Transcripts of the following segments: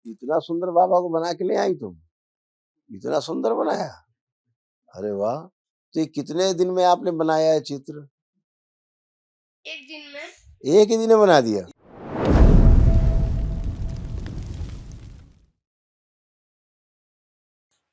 इतना सुंदर बाबा को बना के ले आई तुम? इतना सुंदर बनाया? अरे वाह! तो ये कितने दिन में आपने बनाया है चित्र? एक दिन में। एक ही दिन में बना दिया?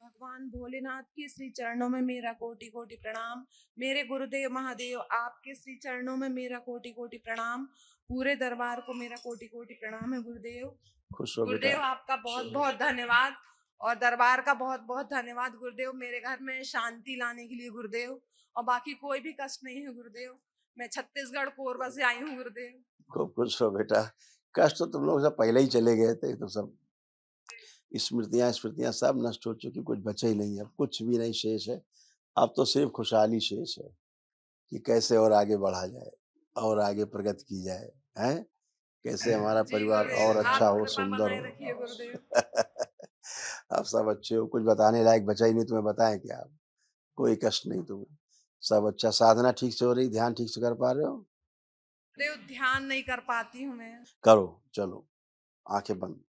भगवान भोलेनाथ के श्री चरणों में मेरा कोटि कोटि प्रणाम। मेरे गुरुदेव महादेव आपके श्री चरणों में मेरा कोटि कोटि प्रणाम। पूरे दरबार को मेरा कोटि कोटि प्रणाम है गुरुदेव। खुश रहो गुरुदेव बेटा। आपका बहुत बहुत धन्यवाद और दरबार का बहुत बहुत धन्यवाद गुरुदेव। मेरे घर में शांति लाने के लिए गुरुदेव, और बाकी कोई भी कष्ट नहीं है गुरुदेव। मैं छत्तीसगढ़ कोरबा से आई हूँ गुरुदेव। खूब खुश रहो बेटा। कष्ट तो तुम लोग सब पहले ही चले गए थे, तो सब स्मृतियां सब नष्ट हो चुकी, कुछ बचे ही नहीं है, अब कुछ भी नहीं शेष है। अब तो सिर्फ खुशहाली शेष है कि कैसे और आगे बढ़ा जाए और आगे प्रगति की जाए, हैं? कैसे हमारा जी परिवार गुरुदेव, और अच्छा आप हो, कृपा सुंदर बनाए रखिए हो। गुरुदेव। आप सब अच्छे हो, कुछ बताने लायक बचा ही नहीं, तुम्हें बताएं क्या? आप कोई कष्ट नहीं तुम्हें, सब अच्छा। साधना ठीक से हो रही, ध्यान ठीक से कर पा रहे हो? गुरुदेव ध्यान नहीं कर पाती हूँ मैं। करो, चलो आंखें बंद,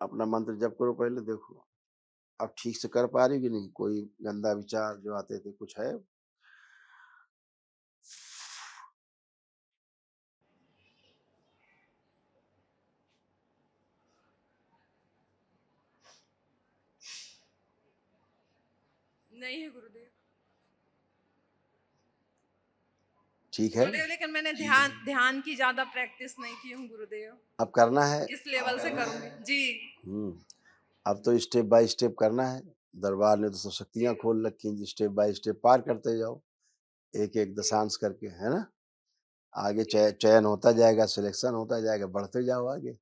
अपना मंत्र जप करो, पहले देखो अब ठीक से कर पा रही हो कि नहीं। कोई गंदा विचार जो आते थे कुछ है? नहीं है गुरुदेव। ठीक है, गुरुदेव लेकिन मैंने ध्यान की ज्यादा प्रैक्टिस नहीं की हूँ गुरुदेव। अब करना है। इस लेवल से करूंगी जी। अब तो स्टेप बाय स्टेप करना है। दरबार ने तो सब शक्तियां खोल रखी हैं, स्टेप बाय स्टेप पार करते जाओ, एक एक दशांश करके, है ना? आगे चयन होता जाएगा, सिलेक्शन होता जाएगा, बढ़ते जाओ आगे।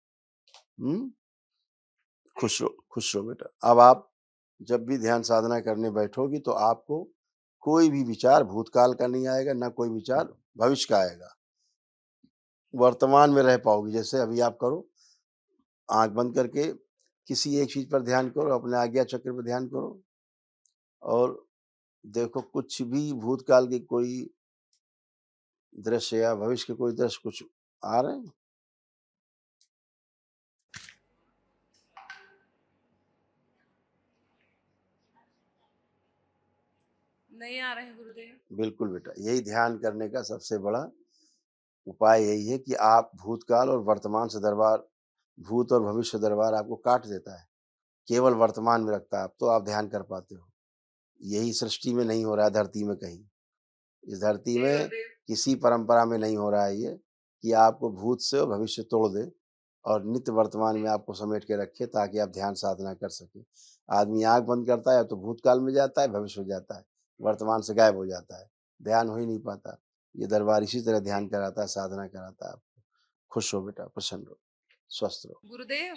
खुश रहो बेटा। अब आप जब भी ध्यान साधना करने बैठोगी तो आपको कोई भी विचार भूतकाल का नहीं आएगा, ना कोई विचार भविष्य का आएगा। वर्तमान में रह पाओगी। जैसे अभी आप करो, आंख बंद करके किसी एक चीज पर ध्यान करो, अपने आज्ञा चक्र पर ध्यान करो और देखो कुछ भी भूतकाल की कोई दृश्य या भविष्य के कोई दृश्य कुछ आ रहे हैं? नहीं आ रहे हैं गुरुदेव। बिल्कुल बेटा, यही ध्यान करने का सबसे बड़ा उपाय यही है कि आप भूतकाल और वर्तमान से दरबार, भूत और भविष्य दरबार आपको काट देता है, केवल वर्तमान में रखता है। अब तो आप ध्यान कर पाते हो। यही सृष्टि में नहीं हो रहा है, धरती में कहीं, इस धरती में किसी परंपरा में नहीं हो रहा है ये, कि आपको भूत से और भविष्य तोड़ दे और नित्य वर्तमान में आपको समेट के रखे ताकि आप ध्यान साधना कर सके। आदमी आंख बंद करता है तो भूतकाल में जाता है, भविष्य हो जाता है, वर्तमान से गायब हो जाता है, ध्यान हो ही नहीं पाता। ये दरबार इसी तरह ध्यान कराता है, साधना कराता है आपको। खुश हो बेटा, प्रसन्न रहो, स्वस्थ रहो। गुरुदेव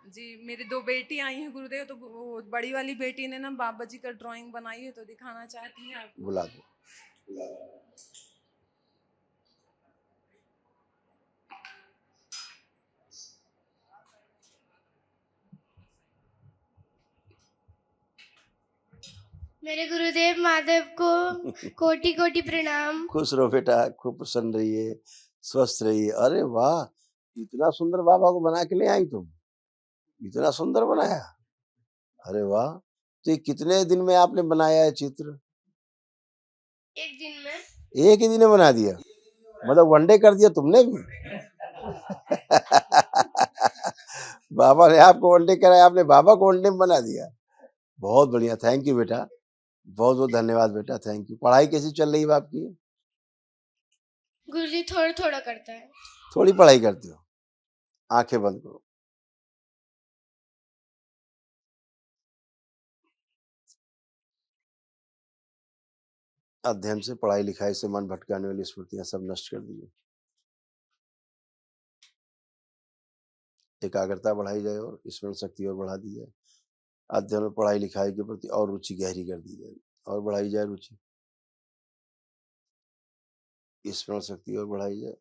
जी, मेरी दो बेटी आई हैं गुरुदेव, तो वो बड़ी वाली बेटी ने ना बाबा जी का ड्राइंग बनाई है, तो दिखाना चाहती है आपको। बुला दो। मेरे गुरुदेव महादेव को कोटि कोटि प्रणाम। खुश रहो बेटा, खूब प्रसन्न रहिए, स्वस्थ रहिए। अरे वाह, इतना सुंदर बाबा को बना के ले आई तुम? इतना सुंदर बनाया? अरे वाह! तो ये कितने दिन में आपने बनाया है चित्र? एक दिन में। एक ही दिन में बना दिया? मतलब वनडे कर दिया तुमने भी? बाबा ने आपको वनडे कराया, आपने बाबा को वनडे में बना दिया। बहुत बढ़िया, थैंक यू बेटा, बहुत बहुत धन्यवाद बेटा, थैंक यू। पढ़ाई कैसी चल रही है आपकी? गुरुजी थोड़ा थोड़ा करता है। थोड़ी पढ़ाई करते हो? आंखें बंद करो। अध्ययन से, पढ़ाई लिखाई से मन भटकाने वाली स्मृतियां सब नष्ट कर दीजिए। एकाग्रता बढ़ाई जाए और स्मरण शक्ति और बढ़ा दी जाए। अध्ययन और पढ़ाई लिखाई के प्रति और रुचि गहरी कर दी जाए और बढ़ाई जाए रुचि, स्मरण शक्ति और बढ़ाई जाए,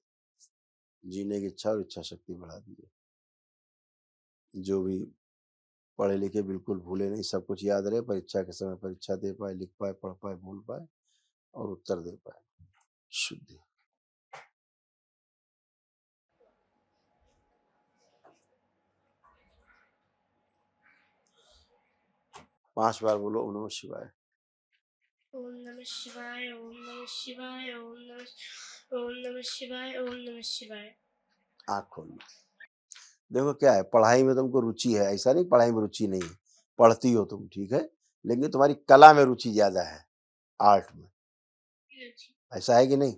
जीने की इच्छा और इच्छा शक्ति बढ़ा दी जाए। जो भी पढ़े लिखे बिल्कुल भूले नहीं, सब कुछ याद रहे, परीक्षा के समय परीक्षा दे पाए, लिख पाए, पढ़ पाए, भूल पाए और उत्तर दे पाए। शुद्ध है। 5 बार बोलो ओम नमः शिवाय। ओम नमः शिवाय, ओम नमः शिवाय, ओम नमः शिवाय, ओम नमः शिवाय। आँख खोल लो। देखो क्या है, पढ़ाई में तुमको रुचि है, ऐसा नहीं पढ़ाई में रुचि नहीं है, पढ़ती हो तुम, ठीक है, लेकिन तुम्हारी कला में रुचि ज्यादा है, आर्ट में, ऐसा है कि नहीं?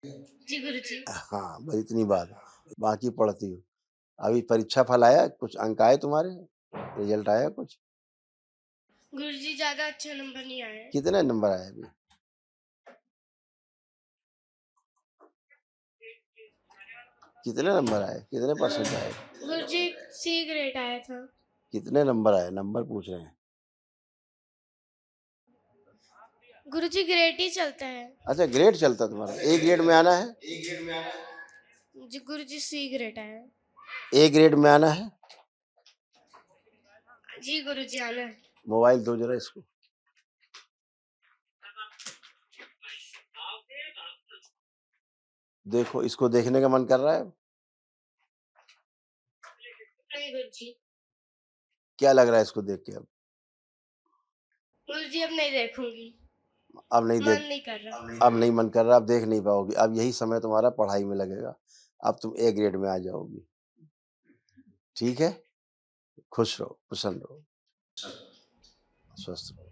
जी गुरुजी। हाँ, बस इतनी बात है, बाकी पढ़ती हो। अभी परीक्षा फल आया, कुछ अंक आए तुम्हारे, रिजल्ट आया कुछ? गुरुजी ज्यादा अच्छा नंबर नहीं आया। कितने नंबर आए अभी? कितने नंबर आए, कितने परसेंट आए? गुरुजी सी ग्रेड आया था। कितने नंबर आए, नंबर पूछ रहे हैं। गुरुजी ग्रेड ही चलता है। अच्छा, ग्रेड चलता तुम्हारा, ए ग्रेड में आना है? जी गुरुजी सी ग्रेड आया। ए ग्रेड में आना है? जी गुरुजी आना है। मोबाइल दो जरा इसको। देखो, इसको देखने का मन कर रहा है? नहीं गुरुजी। क्या लग रहा है इसको देख के? अब गुरुजी अब नहीं देखूंगी, अब नहीं मन देख, नहीं कर रहा। अब नहीं मन कर रहा, अब देख नहीं पाओगी, अब यही समय तुम्हारा पढ़ाई में लगेगा, अब तुम ए ग्रेड में आ जाओगी, ठीक है? खुश रहो, प्रसन्न रहो, स्वस्थ रहो।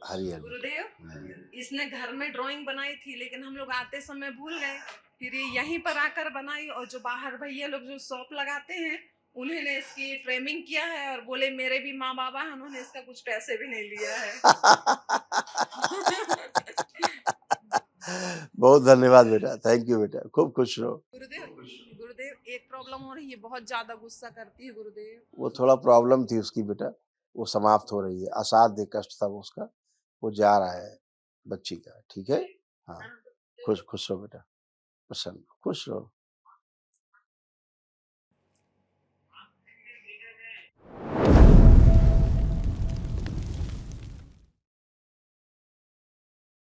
हरि हरि। गुरुदेव, इसने घर में ड्राइंग बनाई थी, लेकिन हम लोग आते समय भूल गए, फिर ये यहीं पर आकर बनाई, और जो बाहर भैया लोग जो शॉप लगाते हैं उन्होंने इसकी फ्रेमिंग किया है, और बोले मेरे भी माँ बाबा हैं, उन्होंने इसका कुछ पैसे भी नहीं लिया है। बहुत धन्यवाद बेटा, थैंक यू बेटा, खूब खुश रहो। गुरुदेव एक प्रॉब्लम हो रही है, बहुत ज्यादा गुस्सा करती है गुरुदेव। वो थोड़ा प्रॉब्लम थी उसकी बेटा, वो समाप्त हो रही है, असाध्य कष्ट था वो उसका, वो जा रहा है बच्ची का, ठीक है? हाँ, खुश खुश रहो बेटा, प्रसन्न खुश रहो।